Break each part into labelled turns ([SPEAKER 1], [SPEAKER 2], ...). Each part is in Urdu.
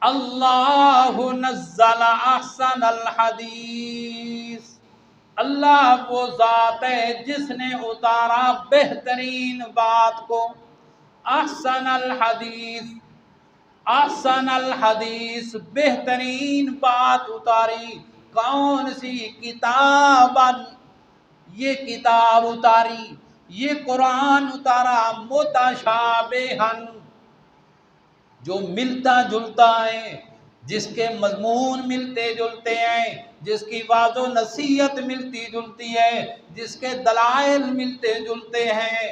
[SPEAKER 1] اللہ نزل احسن الحدیث، اللہ وہ ذات ہے جس نے اتارا بہترین بات کو، احسن الحدیث، احسن الحدیث بہترین بات اتاری، کون سی؟ کتاباً، یہ کتاب اتاری، یہ قرآن اتارا، متشابہن، جو ملتا جلتا ہے، جس کے مضمون ملتے جلتے ہیں، جس کی واضح و نصیحت ملتی جلتی ہے، جس کے دلائل ملتے جلتے ہیں،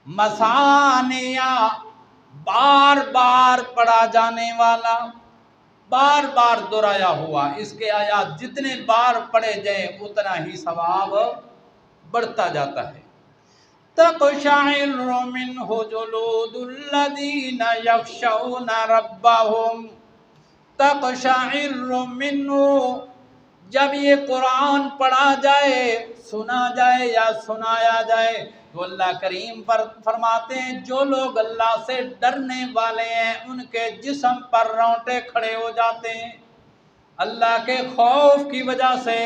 [SPEAKER 1] مثانیہ، بار بار پڑھا جانے والا، بار بار دہرایا ہوا، اس کے آیات جتنے بار پڑھے جائیں اتنا ہی ثواب بڑھتا جاتا ہے۔ تقشعر منہ جلود الذین یخشون ربہم، تقشعر منہ، جب یہ قرآن پڑھا جائے، سنا جائے یا سنایا جائے تو اللہ کریم فرماتے ہیں جو لوگ اللہ سے ڈرنے والے ہیں ان کے جسم پر رونگٹے کھڑے ہو جاتے ہیں، اللہ کے خوف کی وجہ سے،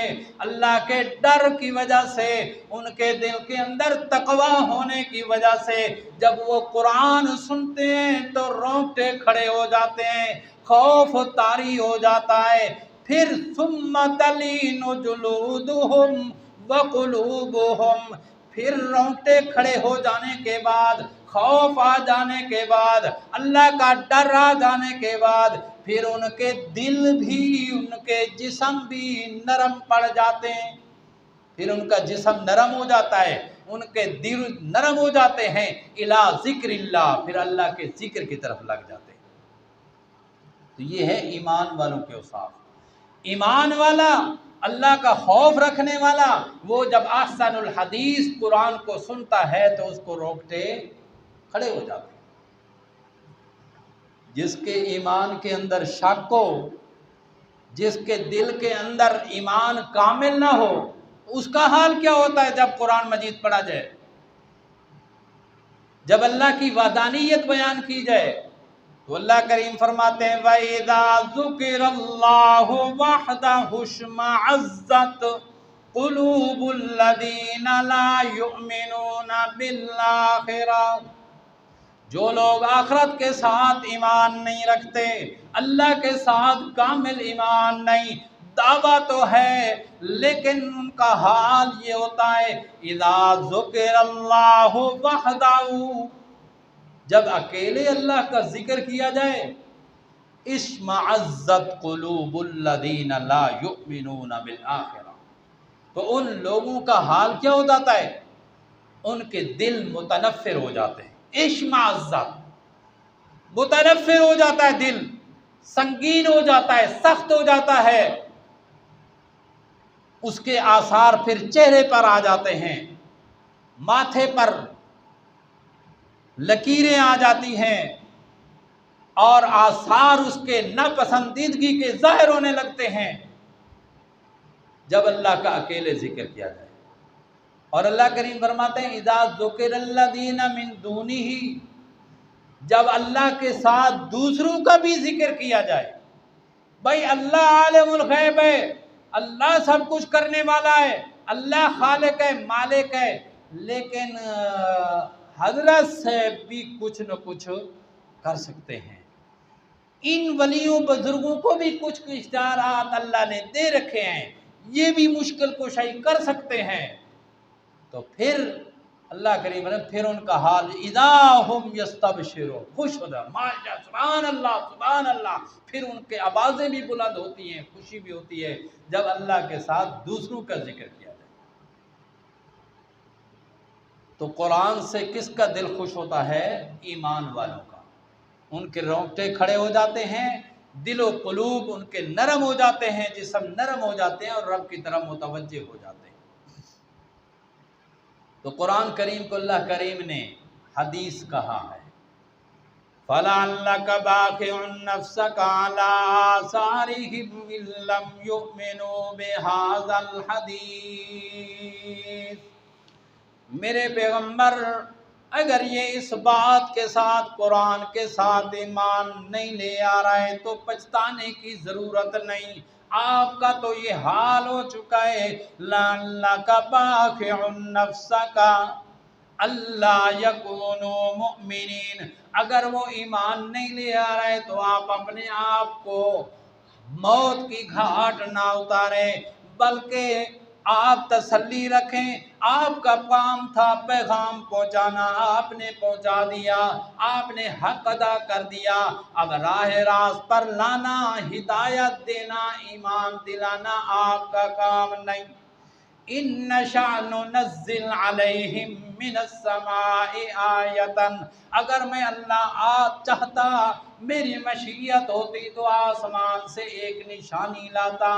[SPEAKER 1] اللہ کے ڈر کی وجہ سے، ان کے دل کے اندر تقوی ہونے کی وجہ سے جب وہ قرآن سنتے ہیں تو رونگٹے کھڑے ہو جاتے ہیں، خوف طاری ہو جاتا ہے۔ پھر ثم تلین جلودہم وقلوبہم، پھر رونگٹے کھڑے ہو جانے کے بعد، خوف آ جانے کے بعد، اللہ کا ڈر آ جانے کے بعد، پھر ان کے دل بھی، ان کے جسم بھی نرم پڑ جاتے ہیں، پھر ان کا جسم نرم ہو جاتا ہے، ان کے دل نرم ہو جاتے ہیں، الی ذکر اللہ، پھر اللہ کے ذکر کی طرف لگ جاتے ہیں۔ تو یہ ہے ایمان والوں کے اوصاف۔ ایمان والا، اللہ کا خوف رکھنے والا، وہ جب احسن الحدیث قرآن کو سنتا ہے تو اس کو روکتے کھڑے ہو جاتے ہیں۔ جس کے ایمان کے اندر شک ہو، جس کے دل کے اندر ایمان کامل نہ ہو، اس کا حال کیا ہوتا ہے جب قرآن مجید پڑھا جائے، جب اللہ کی وحدانیت بیان کی جائے تو اللہ کریم فرماتے ہیں وَإِذَا ذُكِرَ اللَّهُ وَحْدَهُ اشْمَأَزَّتْ قُلُوبُ الَّذِينَ لَا يُؤْمِنُونَ بِالْآخِرَةِ، جو لوگ آخرت کے ساتھ ایمان نہیں رکھتے، اللہ کے ساتھ کامل ایمان نہیں، دعویٰ تو ہے لیکن ان کا حال یہ ہوتا ہے اِذَا ذُكِرَ اللَّهُ وَحْدَهُ، جب اکیلے اللہ کا ذکر کیا جائے، اشمعزت قلوب الذین لا یؤمنون بالآخرہ، تو ان لوگوں کا حال کیا ہو جاتا ہے؟ ان کے دل متنفر ہو جاتے ہیں، اشمعزت، متنفر ہو جاتا ہے، دل سنگین ہو جاتا ہے، سخت ہو جاتا ہے، اس کے آثار پھر چہرے پر آ جاتے ہیں، ماتھے پر لکیریں آ جاتی ہیں اور آثار اس کے ناپسندیدگی کے ظاہر ہونے لگتے ہیں جب اللہ کا اکیلے ذکر کیا جائے۔ اور اللہ کریم فرماتے ہیں اذا ذکر الذین من دونہ، جب اللہ کے ساتھ دوسروں کا بھی ذکر کیا جائے، بھائی اللہ عالم الغیب ہے، اللہ سب کچھ کرنے والا ہے، اللہ خالق ہے، مالک ہے، لیکن حضرت سے بھی کچھ نہ کچھ کر سکتے ہیں، ان ولیوں بزرگوں کو بھی کچھ اختیارات اللہ نے دے رکھے ہیں، یہ بھی مشکل کشائی کر سکتے ہیں، تو پھر اللہ کریم نے پھر ان کا حال اذا ہم یستبشرون، خوش ہو جائے، ماشاء سبحان اللہ سبحان اللہ، پھر ان کے آوازیں بھی بلند ہوتی ہیں، خوشی بھی ہوتی ہے جب اللہ کے ساتھ دوسروں کا ذکر کیا جائے۔ تو قرآن سے کس کا دل خوش ہوتا ہے؟ ایمان والوں کا، ان کے رونگٹے کھڑے ہو جاتے ہیں، دل و قلوب ان کے نرم ہو جاتے ہیں، جسم نرم ہو جاتے ہیں اور رب کی طرف متوجہ ہو جاتے ہیں۔ تو قرآن کریم کو اللہ کریم نے حدیث کہا ہے، فَلَعَلَّكَ بَاخِعٌ نَفْسَكَ عَلَىٰ آثَارِهِمْ إِن لَّمْ يُؤْمِنُوا بِهَٰذَا الْحَدِيثِ، میرے پیغمبر اگر یہ اس بات کے ساتھ قرآن کے ساتھ ایمان نہیں لے آ رہا ہے تو پچھتانے کی ضرورت نہیں، آپ کا تو یہ حال ہو چکا ہے۔ لَعَلَّكَ بَاخِعٌ نَفْسَكَ اللہ یکونوا مؤمنین، اگر وہ ایمان نہیں لے آ رہا ہے تو آپ اپنے آپ کو موت کی گھاٹ نہ اتاریں، بلکہ آپ تسلی رکھیں۔ آپ کا کام تھا پیغام پہنچانا، آپ نے پہنچا دیا، آپ نے حق ادا کر دیا، اب راہ راست پر لانا، ہدایت دینا، ایمان دلانا آپ کا کام نہیں۔ ان نشاء ننزل علیہم من السماء آیتا، اگر میں اللہ چاہتا، میری مشیت ہوتی تو آسمان سے ایک نشانی لاتا،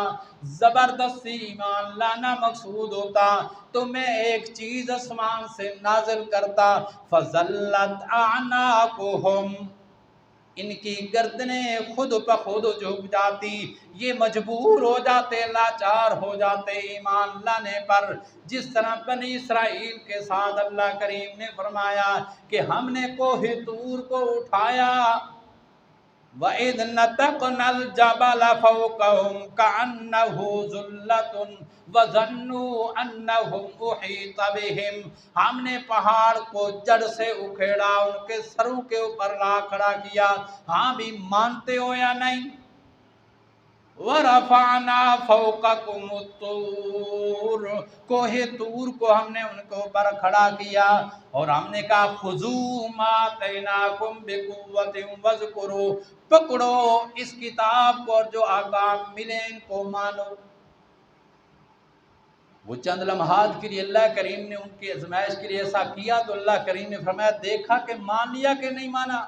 [SPEAKER 1] زبردستی ایمان لانا مقصود ہوتا تو میں ایک چیز آسمان سے نازل کرتا، فَظَلَّتْ أَعْنَاقُهُمْ، ان کی گردنیں خود بخود جھک جاتی، یہ مجبور ہو جاتے، لاچار ہو جاتے ایمان لانے پر، جس طرح بنی اسرائیل کے ساتھ اللہ کریم نے فرمایا کہ ہم نے کوہ طور کو اٹھایا، وَإِذْ نَتَقْنَا الْجَبَلَ فَوْقَهُمْ كَأَنَّهُ ظُلَّةٌ وَظَنُّوا أَنَّهُمْ أُحِيطَ بِهِمْ، ہم نے پہاڑ کو جڑ سے اکھیڑا، ان کے سروں کے اوپر لا کھڑا کیا، ہاں بھی مانتے ہو یا نہیں؟ وَرَفَعْنَا فَوْقَكُمُ الطُّورَ، کوہ طور کو ہم نے ان کو اوپر کھڑا کیا اور ہم نے کہا خُذُوا مَا آتَيْنَاكُمْ بِقُوَّةٍ وَاذْكُرُوا، پکڑو اس کتاب کو اور جو احکام ملے ان کو مانو۔ وہ چند لمحات کے لیے اللہ کریم نے ان کی آزمائش کے لیے ایسا کیا تو اللہ کریم نے فرمایا دیکھا کہ مان لیا کہ نہیں مانا،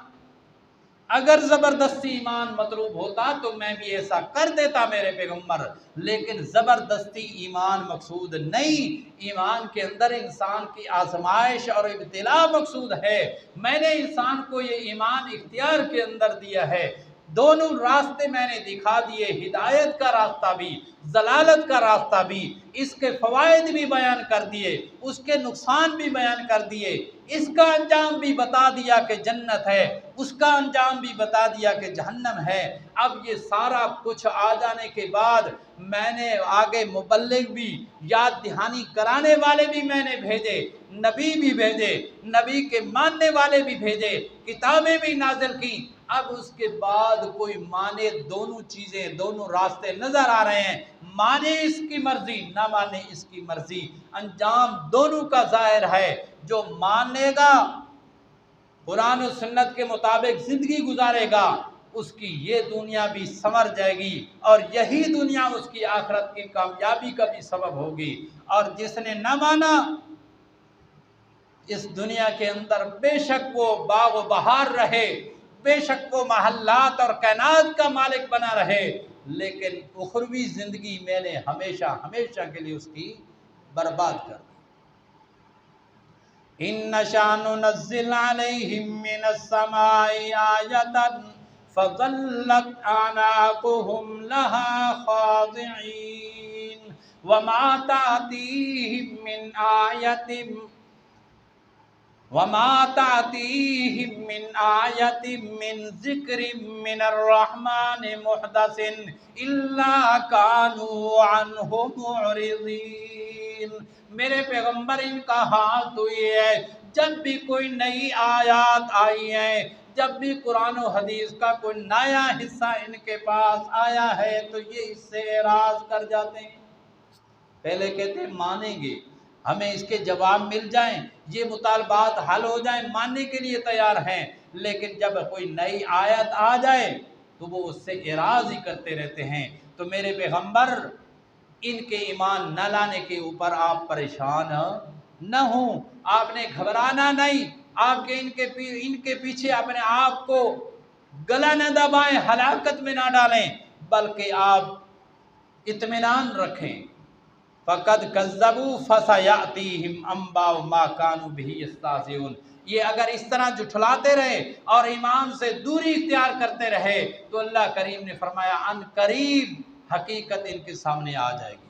[SPEAKER 1] اگر زبردستی ایمان مطلوب ہوتا تو میں بھی ایسا کر دیتا میرے پیغمبر، لیکن زبردستی ایمان مقصود نہیں، ایمان کے اندر انسان کی آزمائش اور ابتلاء مقصود ہے۔ میں نے انسان کو یہ ایمان اختیار کے اندر دیا ہے، دونوں راستے میں نے دکھا دیے، ہدایت کا راستہ بھی، ضلالت کا راستہ بھی، اس کے فوائد بھی بیان کر دیے، اس کے نقصان بھی بیان کر دیے، اس کا انجام بھی بتا دیا کہ جنت ہے، اس کا انجام بھی بتا دیا کہ جہنم ہے۔ اب یہ سارا کچھ آ جانے کے بعد میں نے آگے مبلغ بھی، یاد دہانی کرانے والے بھی میں نے بھیجے، نبی بھی بھیجے، نبی کے ماننے والے بھی بھیجے، کتابیں بھی نازل کی، اب اس کے بعد کوئی مانے دونوں چیزیں، دونوں راستے نظر آ رہے ہیں، مانے اس کی مرضی نہ مانے اس کی مرضی، انجام دونوں کا ظاہر ہے۔ جو مانے گا قرآن و سنت کے مطابق زندگی گزارے گا، اس کی یہ دنیا بھی سنور جائے گی اور یہی دنیا اس کی آخرت کی کامیابی کا بھی سبب ہوگی، اور جس نے نہ مانا اس دنیا کے اندر بے شک وہ باغ و بہار رہے، بے شک وہ محلات اور کائنات کا مالک بنا رہے، لیکن اخروی زندگی میں نے ہمیشہ ہمیشہ کے لیے اس کی برباد کر دی۔ ان نشاء ننزل علیہم من السماء آیۃ فظلت اعناقهم لها خاضعین وما تأتیہم من آیت من ذکر من الرحمن محدث الا كانوا عنہ معرضین۔ میرے پیغمبر ان کا حال تو یہ ہے، جب بھی کوئی نئی آیات آئی ہیں، جب بھی قرآن و حدیث کا کوئی نیا حصہ ان کے پاس آیا ہے تو یہ اس سے اعراض کر جاتے ہیں۔ پہلے کہتے ہیں مانیں گے، ہمیں اس کے جواب مل جائیں، یہ مطالبات حل ہو جائیں، ماننے کے لیے تیار ہیں، لیکن جب کوئی نئی آیت آ جائے تو وہ اس سے اعراض ہی کرتے رہتے ہیں۔ تو میرے پیغمبر ان کے ایمان نہ لانے کے اوپر آپ پریشان نہ ہوں، آپ نے گھبرانا نہیں، آپ کے ان کے پیچھے اپنے آپ کو گلا نہ دبائیں، ہلاکت میں نہ ڈالیں، بلکہ آپ اطمینان رکھیں۔ فَقَدْ كَذَّبُوا فَسَيَأْتِيهِمْ أَنبَاءُ مَا كَانُوا بِهِ يَسْتَهْزِئُونَ، یہ اگر اس طرح جھٹلاتے رہے اور ایمان سے دوری اختیار کرتے رہے تو اللہ کریم نے فرمایا ان قریب حقیقت ان کے سامنے آ جائے گی۔